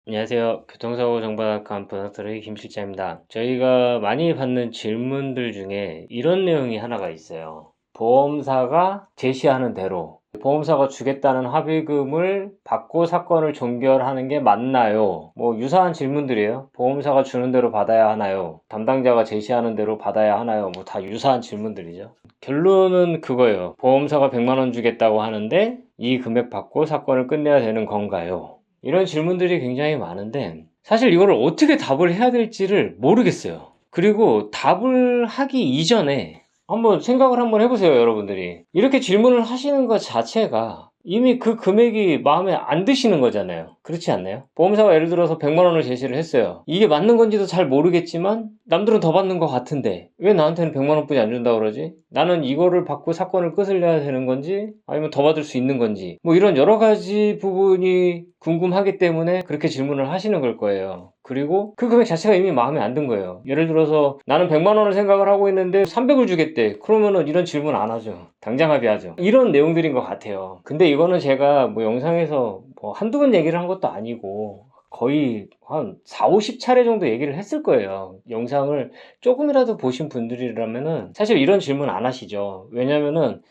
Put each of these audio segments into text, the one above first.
안녕하세요. 교통사고 정보닷컴 부탁드리 김 실장입니다. 저희가 많이 받는 질문들 중에 이런 내용이 하나가 있어요. 보험사가 제시하는 대로 보험사가 주겠다는 합의금을 받고 사건을 종결하는 게 맞나요? 뭐 유사한 질문들이에요. 보험사가 주는 대로 받아야 하나요? 담당자가 제시하는 대로 받아야 하나요? 뭐 다 유사한 질문들이죠. 결론은 그거예요. 보험사가 100만 원 주겠다고 하는데 이 금액 받고 사건을 끝내야 되는 건가요? 이런 질문들이 굉장히 많은데 사실 이거를 어떻게 답을 해야 될지를 모르겠어요. 그리고 답을 하기 이전에 한번 생각을 한번 해보세요, 여러분들이. 이렇게 질문을 하시는 것 자체가 이미 그 금액이 마음에 안 드시는 거잖아요. 그렇지 않나요? 보험사가 예를 들어서 100만 원을 제시를 했어요. 이게 맞는 건지도 잘 모르겠지만 남들은 더 받는 것 같은데 왜 나한테는 100만 원뿐이 안 준다고 그러지? 나는 이거를 받고 사건을 끝을 내야 되는 건지 아니면 더 받을 수 있는 건지 뭐 이런 여러 가지 부분이 궁금하기 때문에 그렇게 질문을 하시는 걸 거예요. 그리고 그 금액 자체가 이미 마음에 안 든 거예요. 예를 들어서 나는 100만 원을 생각을 하고 있는데 300을 주겠대. 그러면은 이런 질문 안 하죠. 당장 합의하죠. 이런 내용들인 것 같아요. 근데 이거는 제가 뭐 영상에서 뭐 한두 번 얘기를 한 것도 아니고 거의 한 4, 50차례 정도 얘기를 했을 거예요. 영상을 조금이라도 보신 분들이라면은 사실 이런 질문 안 하시죠. 왜냐면은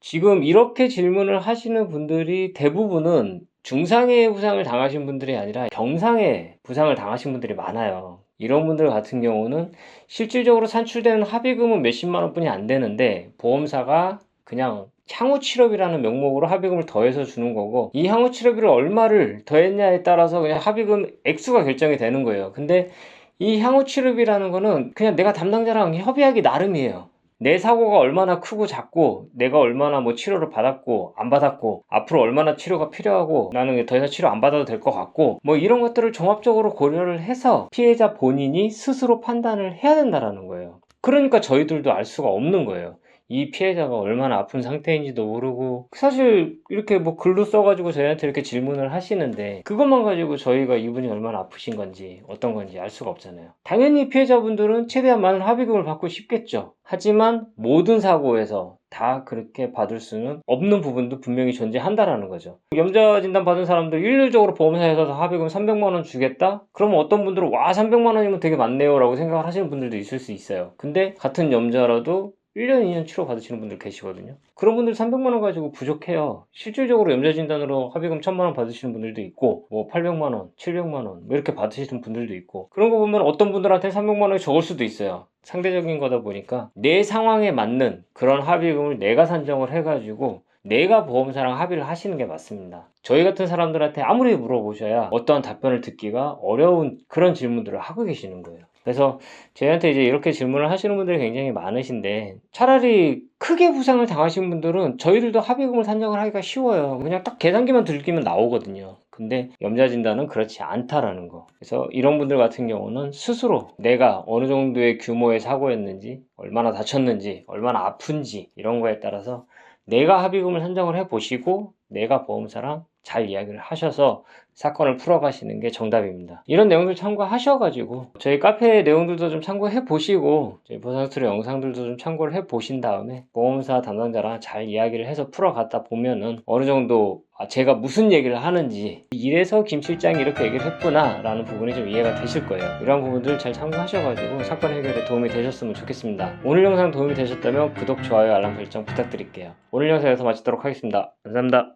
지금 이렇게 질문을 하시는 분들이 대부분은 중상해 부상을 당하신 분들이 아니라 경상해 부상을 당하신 분들이 많아요. 이런 분들 같은 경우는 실질적으로 산출되는 합의금은 몇십만 원뿐이 안 되는데 보험사가 그냥 향후치료비라는 명목으로 합의금을 더해서 주는 거고 이 향후치료비를 얼마를 더했냐에 따라서 그냥 합의금 액수가 결정이 되는 거예요. 근데 이 향후치료비라는 거는 그냥 내가 담당자랑 협의하기 나름이에요. 내 사고가 얼마나 크고 작고 내가 얼마나 뭐 치료를 받았고 안 받았고 앞으로 얼마나 치료가 필요하고 나는 더 이상 치료 안 받아도 될 것 같고 뭐 이런 것들을 종합적으로 고려를 해서 피해자 본인이 스스로 판단을 해야 된다라는 거예요. 그러니까 저희들도 알 수가 없는 거예요. 이 피해자가 얼마나 아픈 상태인지도 모르고 사실 이렇게 뭐 글로 써가지고 저희한테 이렇게 질문을 하시는데 그것만 가지고 저희가 이분이 얼마나 아프신 건지 어떤 건지 알 수가 없잖아요. 당연히 피해자분들은 최대한 많은 합의금을 받고 싶겠죠. 하지만 모든 사고에서 다 그렇게 받을 수는 없는 부분도 분명히 존재한다라는 거죠. 염자 진단 받은 사람들 일률적으로 보험사에서 합의금 300만 원 주겠다? 그러면 어떤 분들은 와 300만 원이면 되게 많네요 라고 생각을 하시는 분들도 있을 수 있어요. 근데 같은 염자라도 1년, 2년 치료 받으시는 분들 계시거든요. 그런 분들 300만 원 가지고 부족해요. 실질적으로 염자 진단으로 합의금 1000만 원 받으시는 분들도 있고 뭐 800만 원, 700만 원 뭐 이렇게 받으시는 분들도 있고 그런 거 보면 어떤 분들한테 300만 원이 적을 수도 있어요. 상대적인 거다 보니까 내 상황에 맞는 그런 합의금을 내가 산정을 해가지고 내가 보험사랑 합의를 하시는 게 맞습니다. 저희 같은 사람들한테 아무리 물어보셔야 어떠한 답변을 듣기가 어려운 그런 질문들을 하고 계시는 거예요. 그래서 저희한테 이제 이렇게 질문을 하시는 분들이 굉장히 많으신데 차라리 크게 부상을 당하신 분들은 저희들도 합의금을 산정을 하기가 쉬워요. 그냥 딱 계산기만 들기면 나오거든요. 근데 염자 진단은 그렇지 않다라는 거. 그래서 이런 분들 같은 경우는 스스로 내가 어느 정도의 규모의 사고였는지, 얼마나 다쳤는지, 얼마나 아픈지 이런 거에 따라서 내가 합의금을 산정을 해 보시고 내가 보험사랑 잘 이야기를 하셔서 사건을 풀어가시는 게 정답입니다. 이런 내용들 참고하셔가지고 저희 카페 내용들도 좀 참고해 보시고 저희 보상수리 영상들도 좀 참고를 해 보신 다음에 보험사 담당자랑 잘 이야기를 해서 풀어가다 보면은 어느 정도 제가 무슨 얘기를 하는지 이래서 김 실장이 이렇게 얘기를 했구나 라는 부분이 좀 이해가 되실 거예요. 이런 부분들 잘 참고하셔가지고 사건 해결에 도움이 되셨으면 좋겠습니다. 오늘 영상 도움이 되셨다면 구독, 좋아요, 알람 설정 부탁드릴게요. 오늘 영상 여기서 마치도록 하겠습니다. 감사합니다.